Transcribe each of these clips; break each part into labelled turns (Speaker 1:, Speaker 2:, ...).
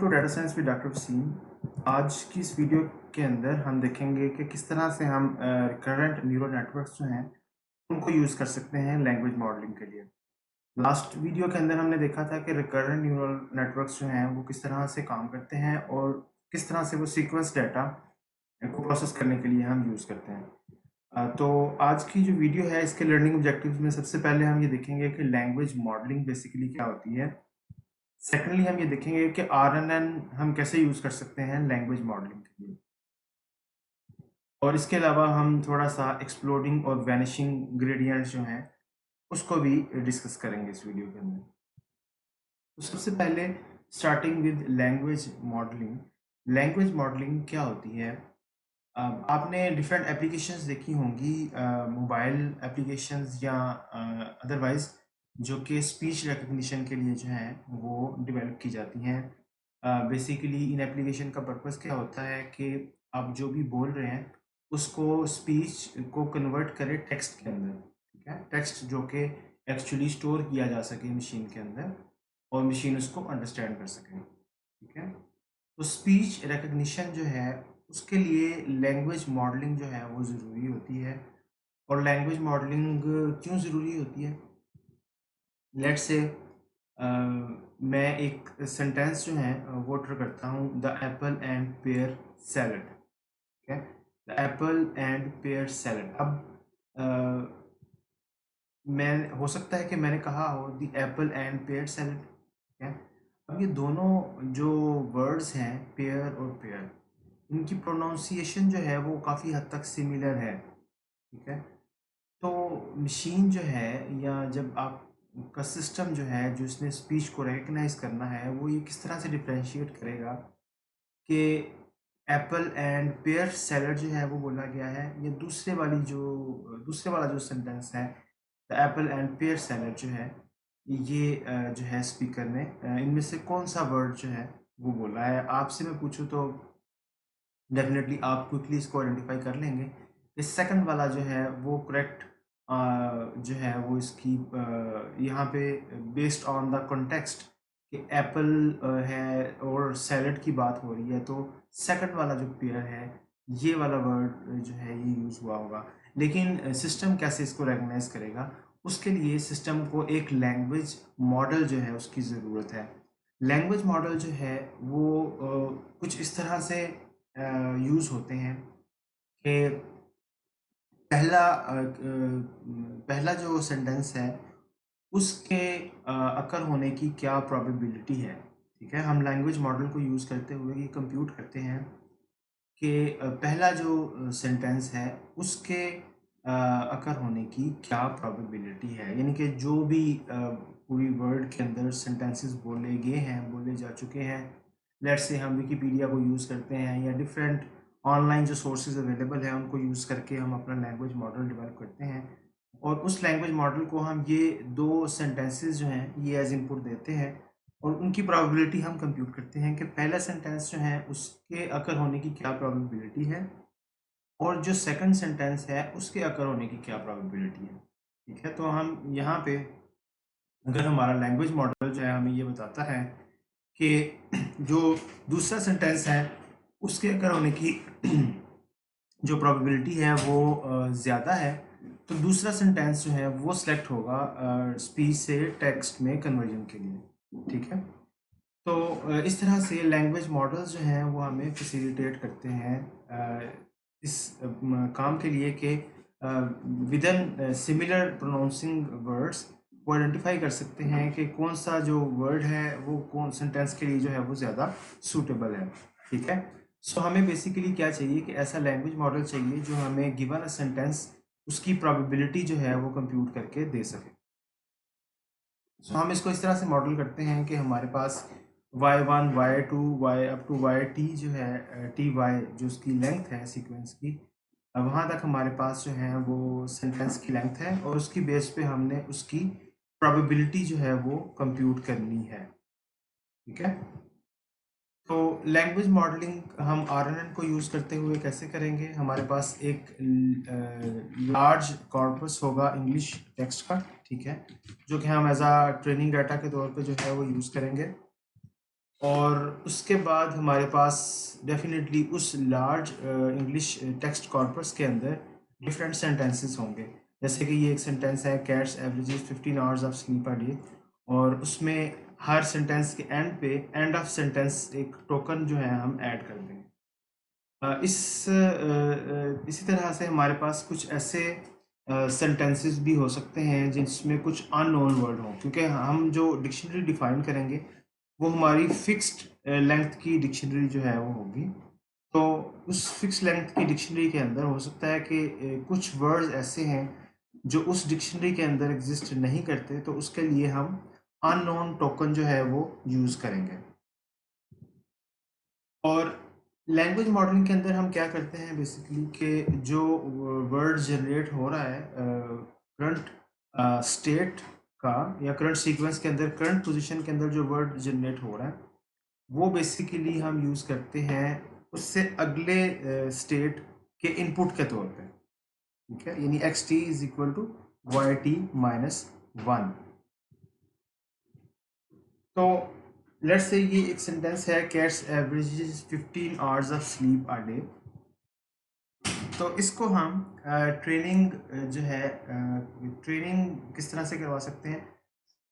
Speaker 1: To data science with doctor Wasim. आज की इस वीडियो के अंदर हम देखेंगे कि किस तरह से हम रिकरेंट न्यूरल नेटवर्क्स जो हैं उनको यूज़ कर सकते हैं लैंग्वेज मॉडलिंग के लिए। लास्ट वीडियो के अंदर हमने देखा था कि रिकरेंट न्यूरल नेटवर्क्स जो हैं वो किस तरह से काम करते हैं और किस तरह से वो सीक्वेंस डाटा को प्रोसेस करने के लिए हम यूज़ करते हैं। तो आज की जो वीडियो है इसके लर्निंग ऑब्जेक्टिव्स में सबसे पहले हम ये देखेंगे कि लैंग्वेज मॉडलिंग बेसिकली क्या होती है। सेकेंडली हम ये देखेंगे कि आरएनएन हम कैसे यूज़ कर सकते हैं लैंग्वेज मॉडलिंग के लिए, और इसके अलावा हम थोड़ा सा एक्सप्लोडिंग और वैनिशिंग ग्रेडियंट्स जो हैं उसको भी डिस्कस करेंगे इस वीडियो के अंदर। तो सबसे पहले starting with language modelling. Language modelling क्या होती है? आपने डिफरेंट एप्लीकेशंस देखी होंगी, मोबाइल एप्लीकेशंस या अदरवाइज जो कि स्पीच रिकग्निशन के लिए जो हैं वो डेवलप की जाती हैं। बेसिकली इन एप्लीकेशन का पर्पस क्या होता है कि आप जो भी बोल रहे हैं उसको स्पीच को कन्वर्ट करें टेक्स्ट के अंदर। ठीक है, टेक्स्ट जो कि एक्चुअली स्टोर किया जा सके मशीन के अंदर और मशीन उसको अंडरस्टैंड कर सके। ठीक है, तो स्पीच रिकग्निशन जो है उसके लिए लैंग्वेज मॉडलिंग जो है वो ज़रूरी होती है। और लैंग्वेज मॉडलिंग क्यों ज़रूरी होती है? लेट्स से मैं एक सेंटेंस जो है वो उटर करता हूँ, the Apple and pair salad. ठीक है, the Apple and pair salad. अब मैं हो सकता है कि मैंने कहा हो the Apple and pair salad. ठीक है, अब ये दोनों जो वर्ड्स हैं पेयर और पेयर, इनकी प्रोनाउंसिएशन जो है वो काफ़ी हद तक सिमिलर है। ठीक है, तो मशीन जो है या जब आपका सिस्टम जो है जो इसने स्पीच को रिकग्नाइज करना है वो ये किस तरह से डिफरेंशिएट करेगा कि एप्पल एंड पेयर सैलड जो है वो बोला गया है, या दूसरे वाला जो सेंटेंस है the Apple and pair salad जो है ये जो है स्पीकर ने इनमें से कौन सा वर्ड जो है वो बोला है। आपसे मैं पूछूं तो डेफिनेटली आप क्विकली इसको आइडेंटिफाई कर लेंगे। इस सेकंड वाला जो है वो करेक्ट जो है वो इसकी यहाँ पे बेस्ड ऑन द कॉन्टेक्स्ट कि एप्पल है और सैलड की बात हो रही है, तो सेकंड वाला जो पेयर है ये वाला वर्ड जो है ये यूज़ हुआ होगा। लेकिन सिस्टम कैसे इसको रिकग्नाइज करेगा, उसके लिए सिस्टम को एक लैंग्वेज मॉडल जो है उसकी ज़रूरत है। लैंग्वेज मॉडल जो है वो कुछ इस तरह से यूज़ होते हैं कि पहला जो सेंटेंस है उसके अकर होने की क्या प्रोबेबिलिटी है। ठीक है, हम लैंग्वेज मॉडल को यूज़ करते हुए ये कंप्यूट करते हैं कि पहला जो सेंटेंस है उसके अकर होने की क्या प्रोबेबिलिटी है, यानी कि जो भी पूरी वर्ड के अंदर सेंटेंसेस बोले गए हैं, बोले जा चुके हैं। लेट्स से हम विकिपीडिया को यूज़ करते हैं या डिफरेंट ऑनलाइन जो सोर्सेज अवेलेबल हैं उनको यूज़ करके हम अपना लैंग्वेज मॉडल डेवलप करते हैं, और उस लैंग्वेज मॉडल को हम ये दो सेंटेंसेस जो हैं ये एज इनपुट देते हैं और उनकी प्रोबेबिलिटी हम कंप्यूट करते हैं कि पहला सेंटेंस जो है उसके अकर होने की क्या प्रोबेबिलिटी है और जो सेकंड सेंटेंस है उसके अकर होने की क्या प्रोबेबिलिटी है। ठीक है, तो हम यहाँ पे अगर हमारा लैंग्वेज मॉडल जो है हमें ये बताता है कि जो दूसरा सेंटेंस है उसके अकर होने की जो प्रोबेबिलिटी है वो ज़्यादा है, तो दूसरा सेंटेंस जो है वो सिलेक्ट होगा स्पीच से टेक्स्ट में कन्वर्जन के लिए। ठीक है, तो इस तरह से लैंग्वेज मॉडल्स जो हैं वो हमें फैसिलिटेट करते हैं इस काम के लिए कि विदिन सिमिलर प्रोनाउंसिंग वर्ड्स वो आइडेंटिफाई कर सकते हैं कि कौन सा जो वर्ड है वो कौन सेंटेंस के लिए जो है वो ज़्यादा सूटेबल है। ठीक है, सो हमें बेसिकली क्या चाहिए कि ऐसा लैंग्वेज मॉडल चाहिए जो हमें गिवन अ सेंटेंस उसकी प्रोबेबिलिटी जो है वो कंप्यूट करके दे सके। सो हम इसको इस तरह से मॉडल करते हैं कि हमारे पास y1 y2 y up to yt जो है टी वाई जो उसकी लेंथ है सीक्वेंस की, वहाँ तक हमारे पास जो है वो सेंटेंस की लेंथ है और उसकी बेस पे हमने उसकी प्रोबेबिलिटी जो है वो कंप्यूट करनी है। ठीक है, तो लैंग्वेज मॉडलिंग हम आरएनएन को यूज़ करते हुए कैसे करेंगे? हमारे पास एक लार्ज कॉर्पस होगा इंग्लिश टेक्स्ट का। ठीक है, जो कि हम एज आ ट्रेनिंग डाटा के तौर पे जो है वो यूज़ करेंगे। और उसके बाद हमारे पास डेफिनेटली उस लार्ज इंग्लिश टेक्स्ट कॉर्पस के अंदर डिफरेंट सेंटेंसेस होंगे। जैसे कि ये एक सेंटेंस है, cats averages 15 hours of sleep a day, और उसमें हर सेंटेंस के एंड पे एंड ऑफ सेंटेंस एक टोकन जो है हम ऐड कर देंगे। इसी तरह से हमारे पास कुछ ऐसे सेंटेंसेस भी हो सकते हैं जिसमें कुछ अननोन वर्ड हों, क्योंकि हम जो डिक्शनरी डिफाइन करेंगे वो हमारी फिक्स्ड लेंथ की डिक्शनरी जो है वो होगी। तो उस फिक्स लेंथ की डिक्शनरी के अंदर हो सकता है कि कुछ वर्ड्स ऐसे हैं जो उस डिक्शनरी के अंदर एग्जिस्ट नहीं करते, तो उसके लिए हम अननोन टोकन जो है वो यूज़ करेंगे। और लैंग्वेज मॉडलिंग के अंदर हम क्या करते हैं बेसिकली कि जो वर्ड जनरेट हो रहा है करंट स्टेट का या करंट सीक्वेंस के अंदर, करंट पोजीशन के अंदर जो वर्ड जनरेट हो रहा है वो बेसिकली हम यूज़ करते हैं उससे अगले स्टेट के इनपुट के तौर पे। ठीक है, यानी X T is equal to Y T minus one. तो लेट्स से ये एक सेंटेंस है, cats averages 15 hours of sleep a day. तो इसको हम ट्रेनिंग जो है ट्रेनिंग किस तरह से करवा सकते हैं।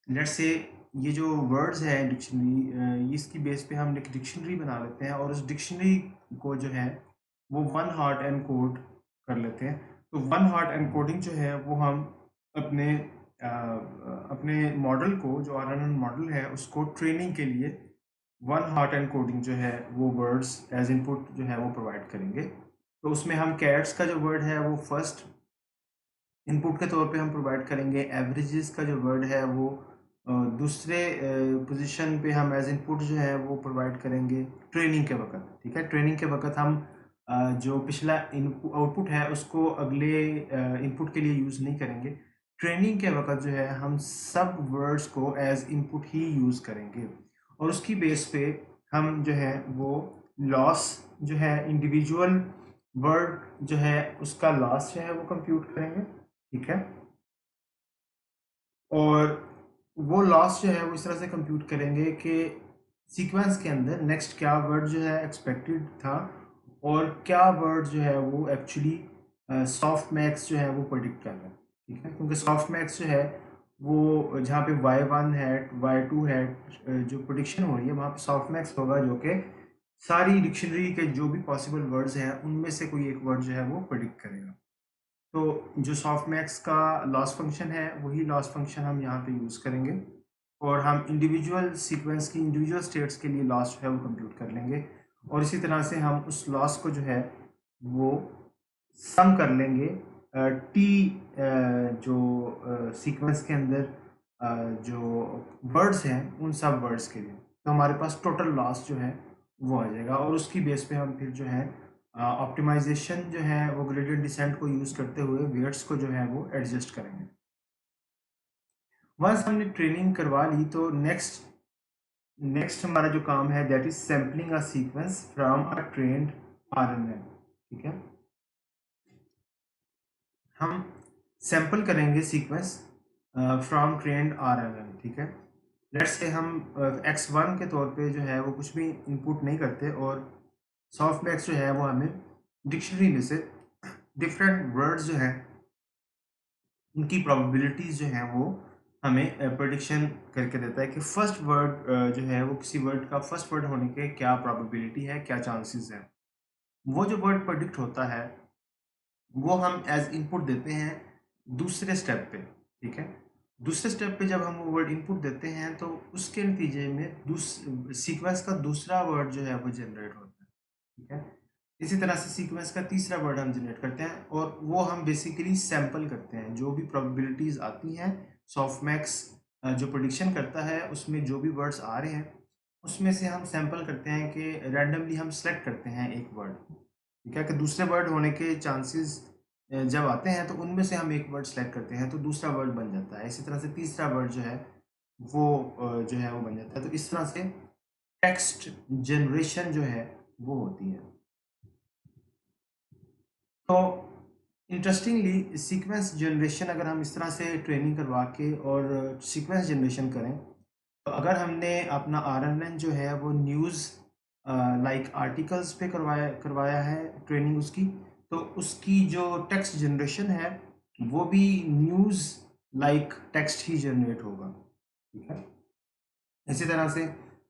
Speaker 1: लेट्स से ये जो वर्ड्स है डिक्शनरी, इसकी बेस पे हम एक डिक्शनरी बना लेते हैं और उस डिक्शनरी को जो है वो वन हॉट एनकोड कर लेते हैं। तो वन हॉट एनकोडिंग जो है वो हम अपने अपने मॉडल को, जो RNN मॉडल है, उसको ट्रेनिंग के लिए वन हॉट एनकोडिंग जो है वो वर्ड्स एज इनपुट जो है वो प्रोवाइड करेंगे। तो उसमें हम कैट्स का जो वर्ड है वो फर्स्ट इनपुट के तौर पे हम प्रोवाइड करेंगे। एवरेजेस का जो वर्ड है वो दूसरे पोजीशन पे हम एज इनपुट जो है वो प्रोवाइड करेंगे ट्रेनिंग के वक्त। ठीक है, ट्रेनिंग के वक्त हम जो पिछला आउटपुट है उसको अगले इनपुट के लिए यूज़ नहीं करेंगे। ट्रेनिंग के वक्त जो है हम सब वर्ड्स को एज इनपुट ही यूज़ करेंगे और उसकी बेस पे हम जो है वो लॉस जो है इंडिविजुअल वर्ड जो है उसका लॉस जो है वो कंप्यूट करेंगे। ठीक है, और वो लॉस जो है वो इस तरह से कंप्यूट करेंगे कि सीक्वेंस के अंदर नेक्स्ट क्या वर्ड जो है एक्सपेक्टेड था और क्या वर्ड जो है वो एक्चुअली सॉफ्ट मैक्स जो है वो प्रेडिक्ट कर रहा है। ठीक है, क्योंकि सॉफ्ट मैक्स जो है वो जहाँ पे y1 है y2 है जो प्रोडिक्शन हो रही है वहाँ पे सॉफ्ट मैक्स होगा जो कि सारी डिक्शनरी के जो भी पॉसिबल वर्ड्स हैं उनमें से कोई एक वर्ड जो है वो प्रेडिक्ट करेगा। तो जो सॉफ्ट मैक्स का लॉस फंक्शन है वही लॉस फंक्शन हम यहाँ पे यूज़ करेंगे और हम इंडिविजुअल सीक्वेंस की इंडिविजुअल स्टेट्स के लिए लॉस जो है वो कंप्यूट कर लेंगे और इसी तरह से हम उस लॉस को जो है वो सम कर लेंगे टी जो सीक्वेंस के अंदर जो वर्ड्स हैं उन सब वर्ड्स के लिए। तो हमारे पास टोटल लॉस जो है वो आ जाएगा और उसकी बेस पे हम फिर जो है ऑप्टिमाइजेशन जो है वो ग्रेडियंट डिसेंट को यूज़ करते हुए वेट्स को जो है वो एडजस्ट करेंगे। वंस हमने ट्रेनिंग करवा ली तो नेक्स्ट नेक्स्ट हमारा जो काम है that is sampling a sequence from a trend RNN। ठीक है, हम सैंपल करेंगे सीक्वेंस फ्रॉम ट्रेंड RNN। ठीक है, लेट्स से हम x1 के तौर पे जो है वो कुछ भी इनपुट नहीं करते और सॉफ्ट मैक्स जो है वो हमें डिक्शनरी में से डिफरेंट वर्ड्स जो हैं उनकी प्रोबेबिलिटीज़ जो हैं वो हमें प्रेडिक्शन करके देता है कि फर्स्ट वर्ड जो है वो किसी वर्ड का फर्स्ट वर्ड होने के क्या प्रोबेबिलिटी है, क्या चांसेस हैं। वो जो वर्ड प्रेडिक्ट होता है वो हम एज इनपुट देते हैं दूसरे स्टेप पे। ठीक है, दूसरे स्टेप पे जब हम वो वर्ड इनपुट देते हैं तो उसके नतीजे में सीक्वेंस का दूसरा वर्ड जो है वो जनरेट होता है। ठीक है, इसी तरह से सीक्वेंस का तीसरा वर्ड हम जनरेट करते हैं और वो हम बेसिकली सैंपल करते हैं जो भी प्रोबेबिलिटीज़ आती हैं सॉफ्टमैक्स जो प्रोडिक्शन करता है उसमें जो भी वर्ड्स आ रहे हैं उसमें से हम सैंपल करते हैं कि रैंडमली हम सेलेक्ट करते हैं एक वर्ड। ठीक है, कि दूसरे वर्ड होने के चांसेस जब आते हैं तो उनमें से हम एक वर्ड सेलेक्ट करते हैं तो दूसरा वर्ड बन जाता है। इसी तरह से तीसरा वर्ड जो है वो जो है वो बन जाता है। तो इस तरह से टेक्स्ट जनरेशन जो है वो होती है। तो इंटरेस्टिंगली सीक्वेंस जनरेशन अगर हम इस तरह से ट्रेनिंग करवा के और सीक्वेंस जनरेशन करें तो अगर हमने अपना आरएनएन जो है वो न्यूज़ लाइक आर्टिकल्स पे करवाया है ट्रेनिंग उसकी, तो उसकी जो टेक्स्ट जनरेशन है वो भी न्यूज़ लाइक टेक्स्ट ही जनरेट होगा। ठीक है। इसी तरह से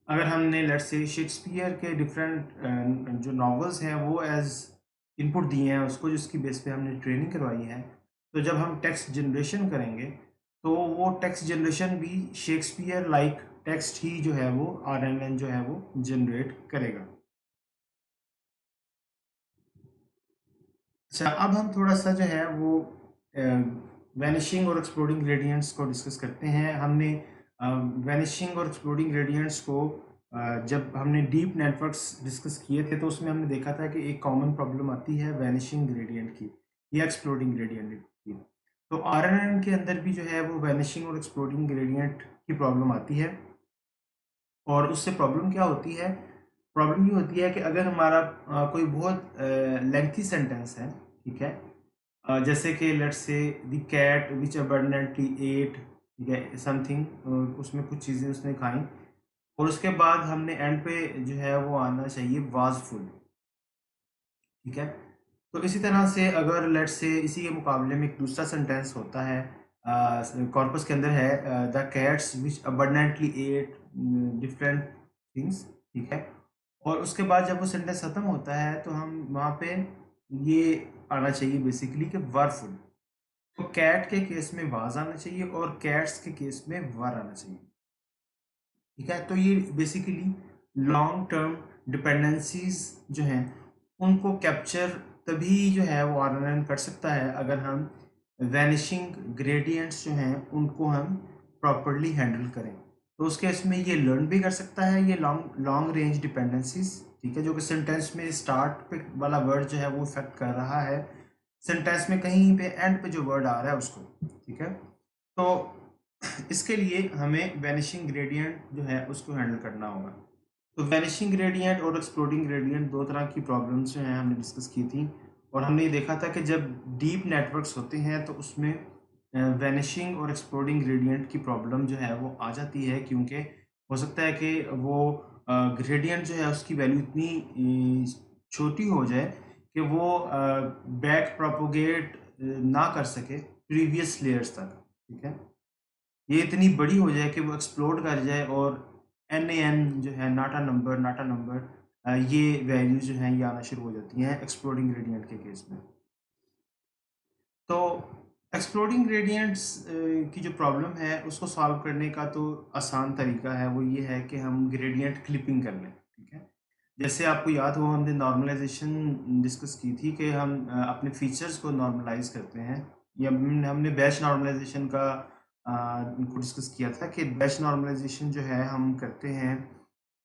Speaker 1: अगर हमने लेट्स से शेक्सपियर के डिफरेंट जो नॉवेल्स हैं वो एज इनपुट दिए हैं उसको, जिसकी बेस पे हमने ट्रेनिंग करवाई है, तो जब हम टेक्स्ट जनरेशन करेंगे तो वो टेक्स्ट जनरेशन भी शेक्सपियर लाइक टेक्स्ट ही जो है वो आरएनएन जो है वो जनरेट करेगा। अच्छा, अब हम थोड़ा सा जो है वो वैनिशिंग और एक्सप्लोडिंग ग्रेडियंट्स को डिस्कस करते हैं। हमने वैनिशिंग और एक्सप्लोडिंग ग्रेडियंट्स को जब हमने डीप नेटवर्क्स डिस्कस किए थे तो उसमें हमने देखा था कि एक कॉमन प्रॉब्लम आती है वैनिशिंग ग्रेडियंट की या एक्सप्लोडिंग ग्रेडियंट की। तो आरएनएन के अंदर भी जो है वो वैनिशिंग और एक्सप्लोडिंग ग्रेडियंट की प्रॉब्लम आती है। और उससे प्रॉब्लम क्या होती है? प्रॉब्लम ये होती है कि अगर हमारा कोई बहुत लेंथी सेंटेंस है, ठीक है, जैसे कि let's say the cat which abundantly ate, ठीक है, समथिंग, उसमें कुछ चीज़ें उसने खाई, और उसके बाद हमने एंड पे जो है वो आना चाहिए वाज फुल। ठीक है। तो इसी तरह से अगर लेट्स से इसी के मुकाबले में एक दूसरा सेंटेंस होता है, कॉर्पस के अंदर है the cats which abundantly at different things, ठीक है, और उसके बाद जब वो सेंटेंस खत्म होता है तो हम वहाँ पे ये आना चाहिए बेसिकली कि वर फुल। तो कैट के केस में वाज आना चाहिए और कैट्स के केस में वर आना चाहिए। ठीक है। तो ये बेसिकली लॉन्ग टर्म डिपेंडेंसीज जो हैं उनको कैप्चर तभी जो है वो आरएनएन कर सकता है अगर हम वैनिशिंग ग्रेडियंट्स जो हैं उनको हम प्रॉपरली हैंडल करें। तो उस केस में ये लर्न भी कर सकता है ये लॉन्ग लॉन्ग रेंज डिपेंडेंसीज, ठीक है, जो कि सेंटेंस में स्टार्ट पे वाला वर्ड जो है वो इफेक्ट कर रहा है सेंटेंस में कहीं पे एंड पे जो वर्ड आ रहा है उसको। ठीक है। तो इसके लिए हमें वैनिशिंग ग्रेडियंट जो है उसको हैंडल करना होगा। तो वैनिशिंग ग्रेडियंट और एक्सप्लोडिंग ग्रेडियंट दो तरह की प्रॉब्लम्स जो हैं हमने डिस्कस की थी, और हमने ये देखा था कि जब डीप नेटवर्क्स होते हैं तो उसमें वैनिशिंग और एक्सप्लोडिंग ग्रेडियंट की प्रॉब्लम जो है वो आ जाती है, क्योंकि हो सकता है कि वो ग्रेडियंट जो है उसकी वैल्यू इतनी छोटी हो जाए कि वो बैक प्रोपोगेट ना कर सके प्रीवियस लेयर्स तक। ठीक है। ये इतनी बड़ी हो जाए कि वो एक्सप्लोड कर जाए और एन जो है नाटा नंबर ये वैल्यूज जो हैं ये आना शुरू हो जाती हैं एक्सप्लोडिंग ग्रेडियंट के केस में। तो एक्सप्लोडिंग ग्रेडियंट्स की जो प्रॉब्लम है उसको सॉल्व करने का तो आसान तरीका है, वो ये है कि हम ग्रेडियंट क्लिपिंग कर लें। ठीक है। जैसे आपको याद हो हमने नॉर्मलाइजेशन डिस्कस की थी कि हम अपने फीचर्स को नॉर्मलाइज करते हैं, या हमने बैच नॉर्मलाइजेशन का उनको डिस्कस किया था कि बैच नॉर्मलाइजेशन जो है हम करते हैं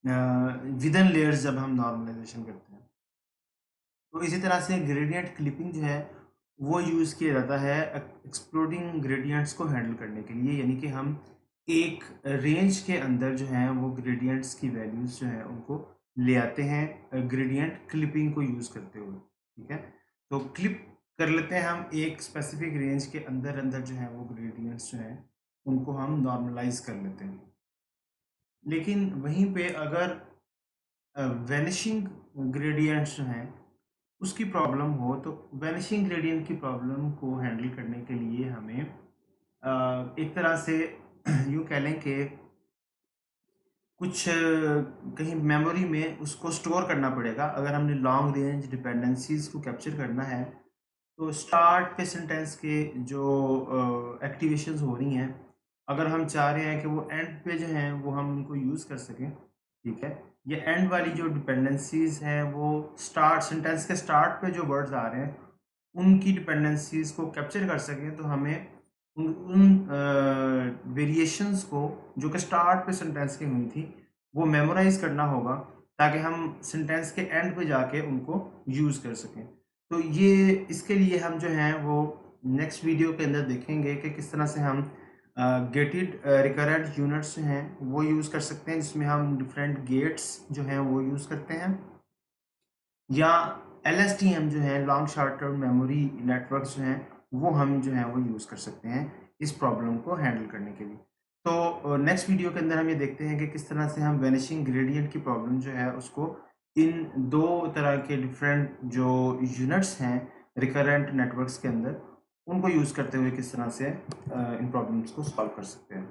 Speaker 1: विद इन लेयर्स जब हम नॉर्मलाइजेशन करते हैं। तो इसी तरह से ग्रेडियंट क्लिपिंग जो है वो यूज़ किया जाता है एक्सप्लोडिंग ग्रेडियंट्स को हैंडल करने के लिए, यानी कि हम एक रेंज के अंदर जो है वो ग्रेडियंट्स की वैल्यूज़ जो है उनको ले आते हैं ग्रेडियंट क्लिपिंग को यूज़ करते हुए। ठीक है। तो क्लिप कर लेते हैं हम एक स्पेसिफिक रेंज के अंदर अंदर जो है वो ग्रेडियंट्स जो हैं उनको हम नॉर्मलाइज कर लेते हैं। लेकिन वहीं पे अगर वैनिशिंग ग्रेडियंट्स जो हैं उसकी प्रॉब्लम हो, तो वैनिशिंग ग्रेडियंट की प्रॉब्लम को हैंडल करने के लिए हमें एक तरह से यूँ कह लें कि कुछ कहीं मेमोरी में उसको स्टोर करना पड़ेगा। अगर हमने लॉन्ग रेंज डिपेंडेंसीज़ को कैप्चर करना है तो स्टार्ट पे सेंटेंस के जो एक्टिवेशंस हो रही हैं, अगर हम चाह रहे हैं कि वो एंड पे जो हैं वो हम उनको यूज़ कर सकें, ठीक है, ये एंड वाली जो डिपेंडेंसीज़ हैं वो स्टार्ट सेंटेंस के स्टार्ट पे जो वर्ड्स आ रहे हैं उनकी डिपेंडेंसीज़ को कैप्चर कर सकें, तो हमें उन उन वेरिएशंस को जो कि स्टार्ट पे सेंटेंस की हुई थी वो मेमोराइज़ करना होगा, ताकि हम सेंटेंस के एंड पे जाके उनको यूज़ कर सकें। तो ये इसके लिए हम जो हैं वो नेक्स्ट वीडियो के अंदर देखेंगे कि किस तरह से हम गेटेड रिकरेंट यूनिट्स जो हैं वो यूज़ कर सकते हैं, जिसमें हम डिफरेंट गेट्स जो हैं वो यूज़ करते हैं, या एलएसटीएम जो है long short term memory networks जो हैं वो हम जो है वो यूज़ कर सकते हैं इस प्रॉब्लम को हैंडल करने के लिए। तो नेक्स्ट वीडियो के अंदर हम ये देखते हैं कि किस तरह से हम वैनिशिंग ग्रेडियंट की प्रॉब्लम जो है उसको इन दो तरह के डिफरेंट जो यूनिट्स हैं रिकरेंट नेटवर्क्स के अंदर उनको यूज़ करते हुए किस तरह से इन प्रॉब्लम्स को सॉल्व कर सकते हैं।